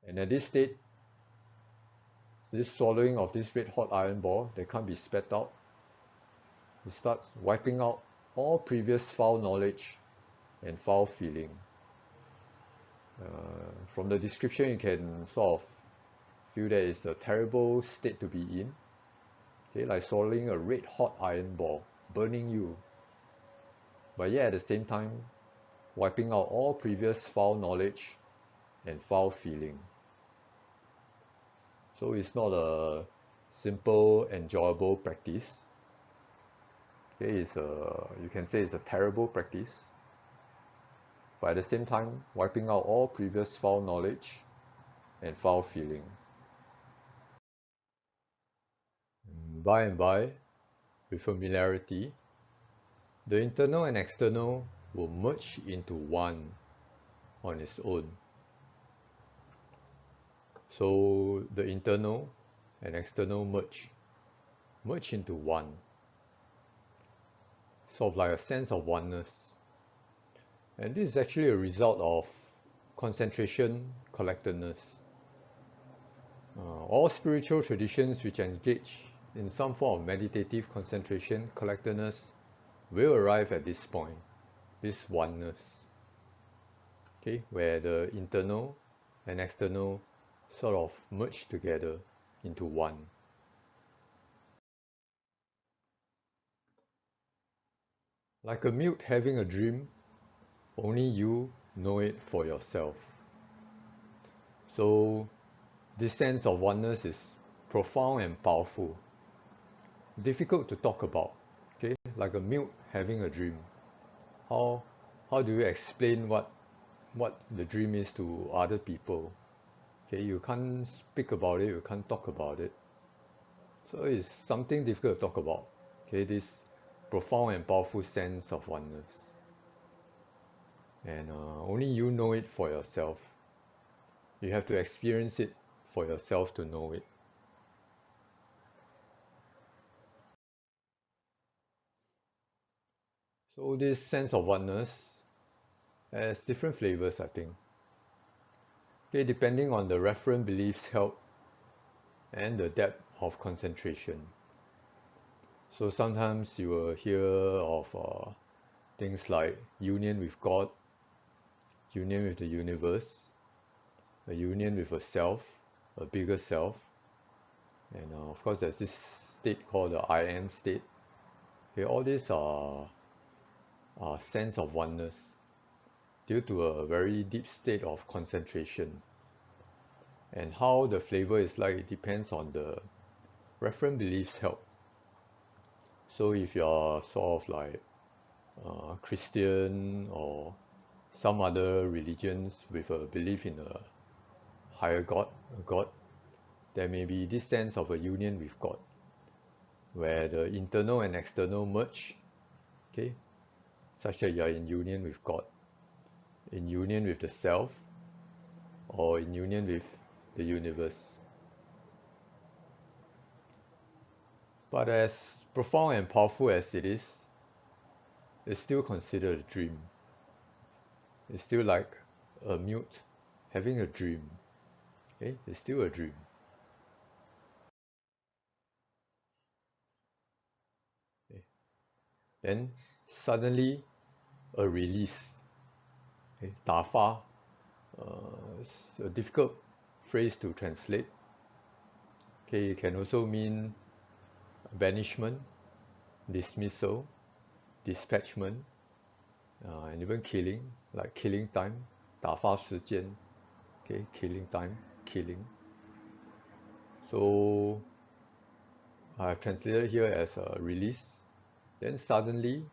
And at this state, this swallowing of this red hot iron ball that can't be spat out, it starts wiping out all previous foul knowledge and foul feeling. From the description, you can sort of feel that it's a terrible state to be in. Okay, like swallowing a red hot iron ball, burning you. But yet at the same time, wiping out all previous foul knowledge and foul feeling. So it's not a simple, enjoyable practice. Okay, you can say it's a terrible practice. But at the same time, wiping out all previous foul knowledge and foul feeling. By and by, with familiarity, the internal and external will merge into one on its own. So the internal and external merge into one. Sort of like a sense of oneness. And this is actually a result of concentration collectedness. All spiritual traditions which engage in some form of meditative concentration collectedness will arrive at this point, this oneness, okay, where the internal and external sort of merge together into one. Like a mute having a dream, only you know it for yourself. So this sense of oneness is profound and powerful, difficult to talk about, okay, like a mute having a dream. How do you explain what the dream is to other people? Okay, you can't speak about it, you can't talk about it. So it's something difficult to talk about. Okay, this profound and powerful sense of oneness. And only you know it for yourself. You have to experience it for yourself to know it. So this sense of oneness has different flavors, I think. Okay, depending on the referent beliefs held and the depth of concentration. So sometimes you will hear of things like union with God, union with the universe, a union with a self, a bigger self, and of course there's this state called the I am state. Okay, all these are sense of oneness due to a very deep state of concentration. And how the flavor is like, it depends on the referent beliefs held. So if you're sort of like Christian or some other religions with a belief in a higher God, there may be this sense of a union with God, where the internal and external merge, okay, such that you are in union with God, in union with the self, or in union with the universe. But as profound and powerful as it is, it's still considered a dream. It's still like a mute having a dream. Okay? It's still a dream. Okay. Then suddenly a release. Okay, 打发 it's a difficult phrase to translate. Okay, it can also mean banishment, dismissal, dispatchment, and even killing, like killing time, 打发时间. Okay, killing time, killing. So I've translated here as a release, then suddenly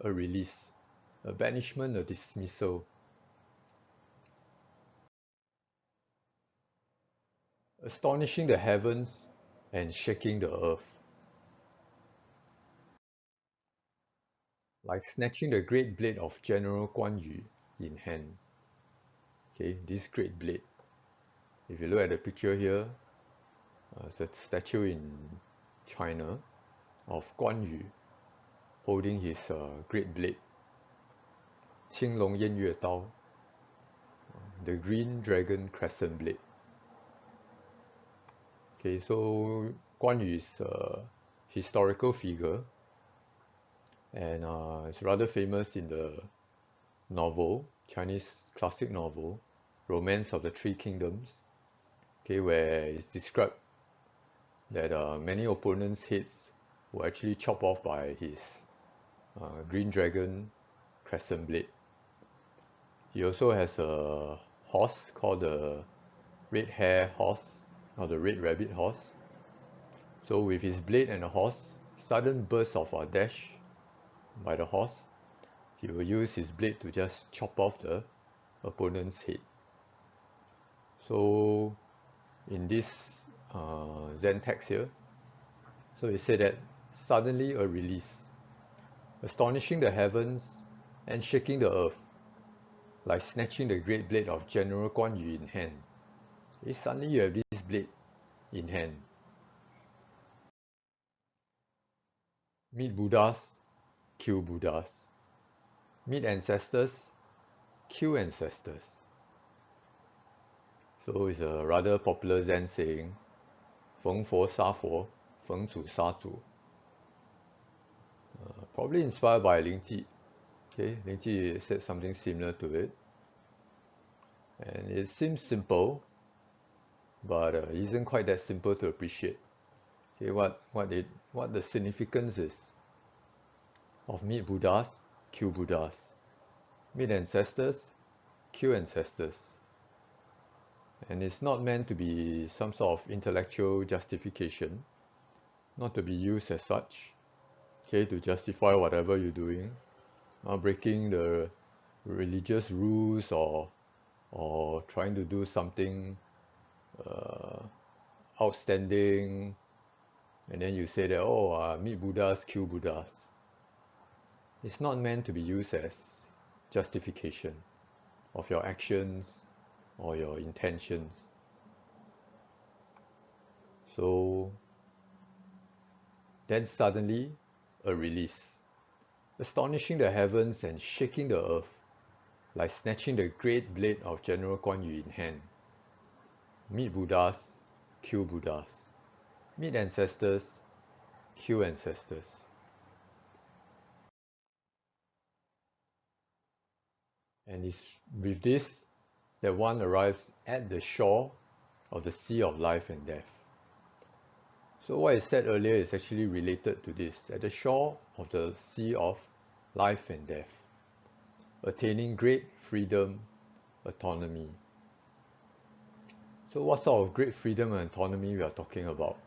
a release, a banishment, a dismissal. Astonishing the heavens and shaking the earth. Like snatching the great blade of General Guan Yu in hand. Okay, this great blade. If you look at the picture here, it's a statue in China of Guan Yu holding his great blade, 青龙偃月刀, the green dragon crescent blade. Okay, so Guan Yu is a historical figure, and it's rather famous in the novel, Chinese classic novel, Romance of the Three Kingdoms, okay, where it's described that many opponents' heads were actually chopped off by his green dragon crescent blade. He also has a horse called the red hare horse, or the red rabbit horse. So with his blade and a horse, sudden bursts of a dash by the horse, he will use his blade to just chop off the opponent's head. So in this Zen text here, so he said that suddenly a release, astonishing the heavens and shaking the earth, like snatching the great blade of General Guan Yu in hand. Suddenly you have this blade in hand. Meet Buddhas, kill Buddhas. Meet ancestors, kill ancestors. So it's a rather popular Zen saying, 逢佛杀佛，逢主杀主. Probably inspired by Ling Ji. Okay, Ling Ji said something similar to it. And it seems simple, but it isn't quite that simple to appreciate. Okay, what the significance is of meet Buddhas, kill Buddhas. Meet ancestors, kill ancestors. And it's not meant to be some sort of intellectual justification, not to be used as such, okay, to justify whatever you're doing, breaking the religious rules or trying to do something outstanding, and then you say that, oh, meet Buddhas, kill Buddhas. It's not meant to be used as justification of your actions or your intentions. So then suddenly a release, astonishing the heavens and shaking the earth, like snatching the great blade of General Guan Yu in hand. Meet Buddhas, kill Buddhas. Meet ancestors, kill ancestors. And it's with this that one arrives at the shore of the sea of life and death. So what I said earlier is actually related to this, at the shore of the sea of life and death, attaining great freedom, autonomy. So what sort of great freedom and autonomy we are talking about?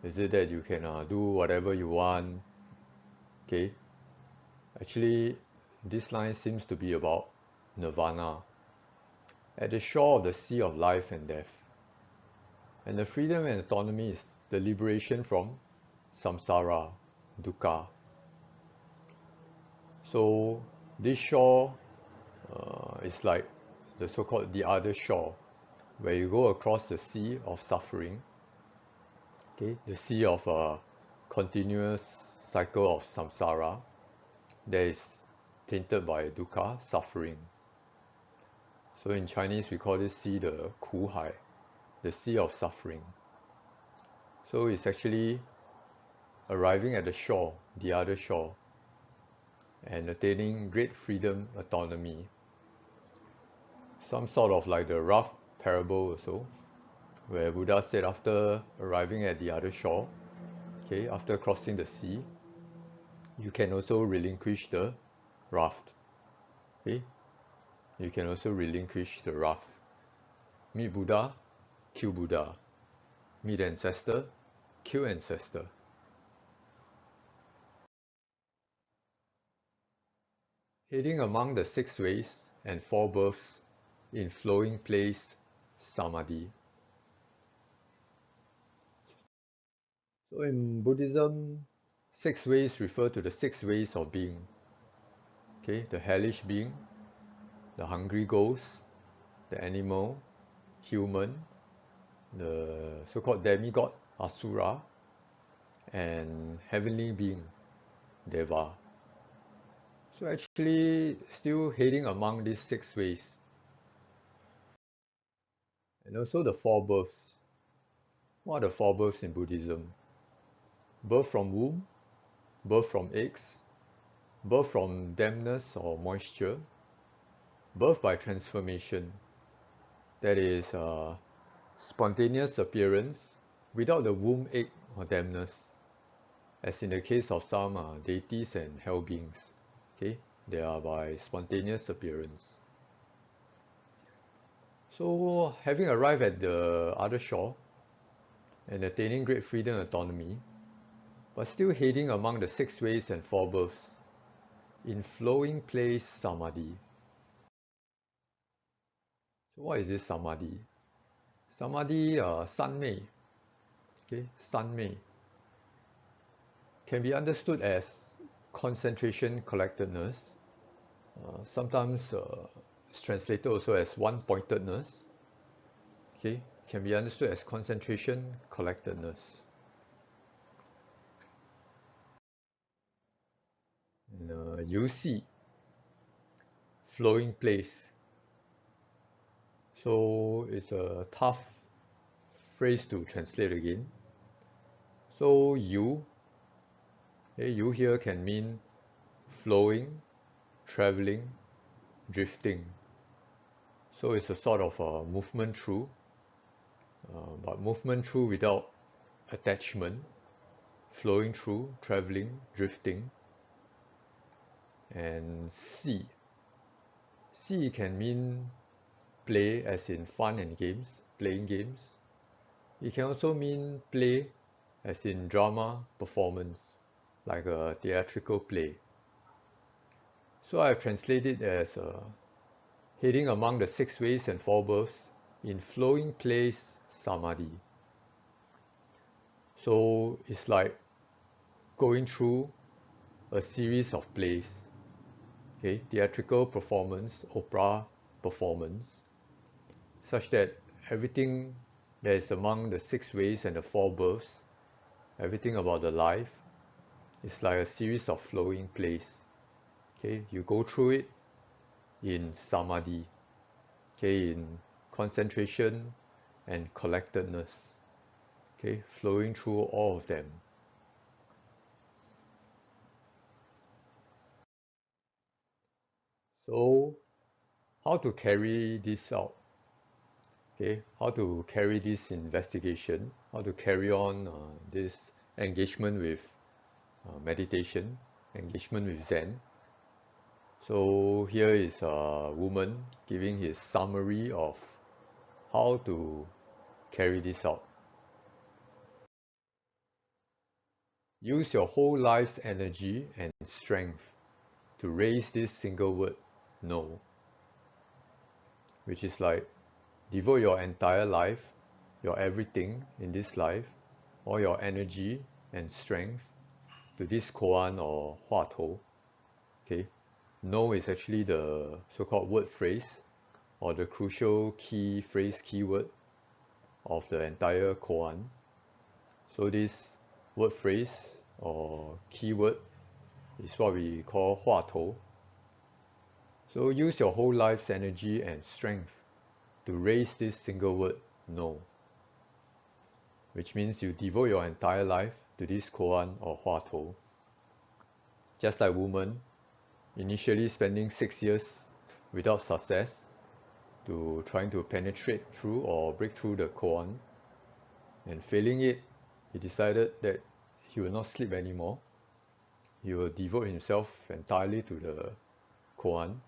Is it that you can do whatever you want? Okay. Actually, this line seems to be about nirvana, at the shore of the sea of life and death. And the freedom and autonomy is the liberation from samsara, dukkha. So this shore is like the so-called the other shore, where you go across the sea of suffering, okay, the sea of a continuous cycle of samsara that is tainted by dukkha, suffering. So in Chinese we call this sea the Ku Hai, the sea of suffering. So it's actually arriving at the shore, the other shore, and attaining great freedom, autonomy. Some sort of like the raft parable also, where Buddha said after arriving at the other shore, okay, after crossing the sea, you can also relinquish the raft. Okay, you can also relinquish the raft. Meet Buddha, kill Buddha. Meet ancestor, kill ancestor. Heading among the 6 ways and 4 births in flowing place samadhi. So in Buddhism, 6 ways refer to the 6 ways of being. Okay, the hellish being, the hungry ghost, the animal, human, the so-called demigod, asura, and heavenly being, deva. So actually still heading among these 6 ways. And also the 4 births. What are the 4 births in Buddhism? Birth from womb, birth from eggs, birth from dampness or moisture, birth by transformation, that is spontaneous appearance without the womb, egg, or dampness, as in the case of some deities and hell beings. Okay, they are by spontaneous appearance. So having arrived at the other shore and attaining great freedom and autonomy, but still heading among the 6 ways and 4 births, in flowing place samadhi. So what is this samadhi? Samadhi, sanmei, okay, sanmei, can be understood as concentration, collectedness. Sometimes it's translated also as one-pointedness. Okay, can be understood as concentration, collectedness. And, you see, flowing place. So it's a tough phrase to translate again. So you, okay, you here can mean flowing, traveling, drifting. So it's a sort of a movement through, but movement through without attachment, flowing through, traveling, drifting. And see can mean play, as in fun and games, playing games. It can also mean play, as in drama, performance, like a theatrical play. So I've translated as heading among the 6 ways and 4 births in flowing place samadhi. So it's like going through a series of plays, okay, theatrical performance, opera performance, such that everything that is among the 6 ways and the 4 births, everything about the life, is like a series of flowing plays. Okay, you go through it in samadhi, okay, in concentration and collectedness, okay, flowing through all of them. So how to carry this out? Okay, how to carry this investigation, how to carry on this engagement with meditation, engagement with Zen. So here is a Wumen giving his summary of how to carry this out. Use your whole life's energy and strength to raise this single word, no, which is like devote your entire life, your everything in this life, all your energy and strength to this koan or huatou. Okay, no is actually the so-called word phrase or the crucial key phrase keyword of the entire koan. So this word phrase or keyword is what we call huatou. So use your whole life's energy and strength to raise this single word, no, which means you devote your entire life to this koan or huatou. Just like Wumen, initially spending 6 years without success to trying to penetrate through or break through the koan, and failing it, he decided that he will not sleep anymore. He will devote himself entirely to the koan,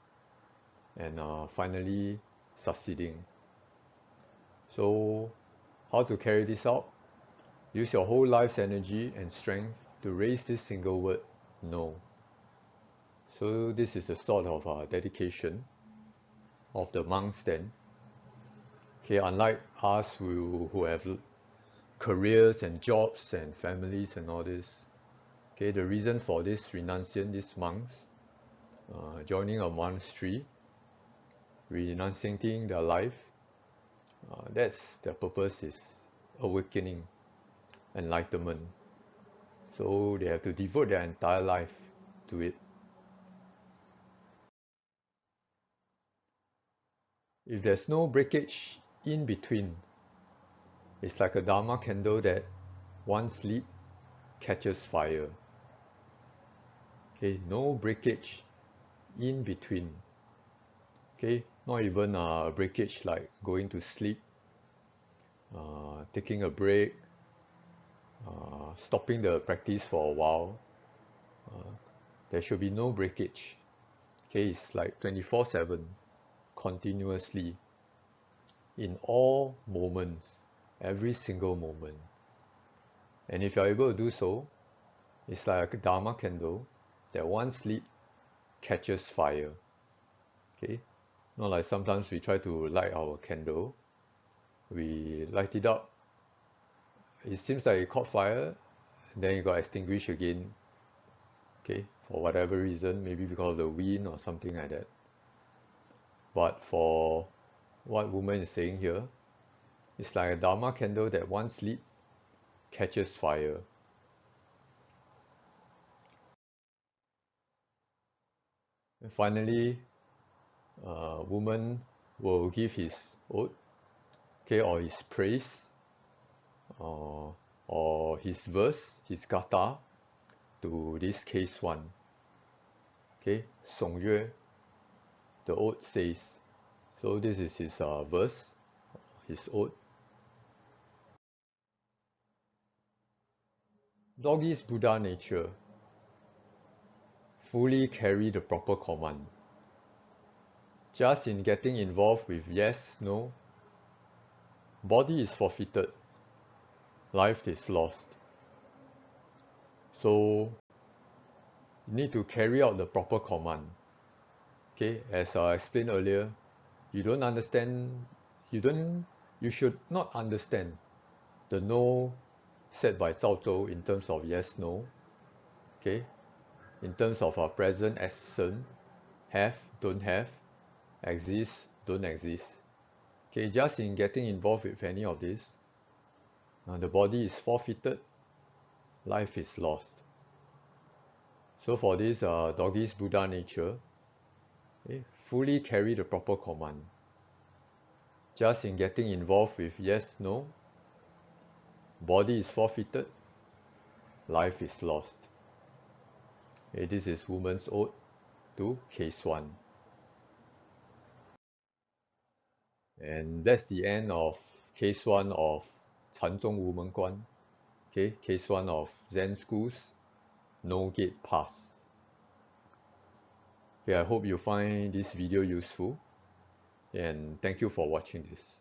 and finally succeeding. So how to carry this out? Use your whole life's energy and strength to raise this single word, no. So this is the sort of dedication of the monks then. Okay, unlike us who have careers and jobs and families and all this. Okay, the reason for this renunciation, these monks, joining a monastery, renunciating their life, that's their purpose, is awakening, enlightenment. So they have to devote their entire life to it. If there's no breakage in between, it's like a Dharma candle that once lit catches fire. Okay, no breakage in between. Okay, not even a breakage like going to sleep, taking a break, stopping the practice for a while. There should be no breakage. Okay, it's like 24/7, continuously, in all moments, every single moment. And if you're able to do so, it's like a Dharma candle that once lit catches fire. Okay, not like sometimes we try to light our candle, we light it up, it seems like it caught fire, then it got extinguished again. Okay, for whatever reason, maybe because of the wind or something like that. But for what Wumen is saying here, it's like a Dharma candle that once lit catches fire. And finally, Wumen will give his ode, okay, or his praise, or his verse, his kata, to this case one. Okay, Song Yue, the ode says. So this is his verse, his ode. Doggy's Buddha nature fully carry the proper command. Just in getting involved with yes, no, body is forfeited, life is lost. So you need to carry out the proper command. Okay, as I explained earlier, you don't understand, you should not understand the no said by Zhao Zhou in terms of yes, no. Okay, in terms of our present, absent, have, don't have, exist, don't exist. Okay, just in getting involved with any of this, the body is forfeited, life is lost. So for this doggy's Buddha nature, okay, fully carry the proper command. Just in getting involved with yes, no, body is forfeited, life is lost. Okay, this is Wumen's ode to case 1. And that's the end of case 1 of Chanzong Wumenguan. Okay, case 1 of Zen schools, no gate pass. Okay, I hope you find this video useful, and thank you for watching this.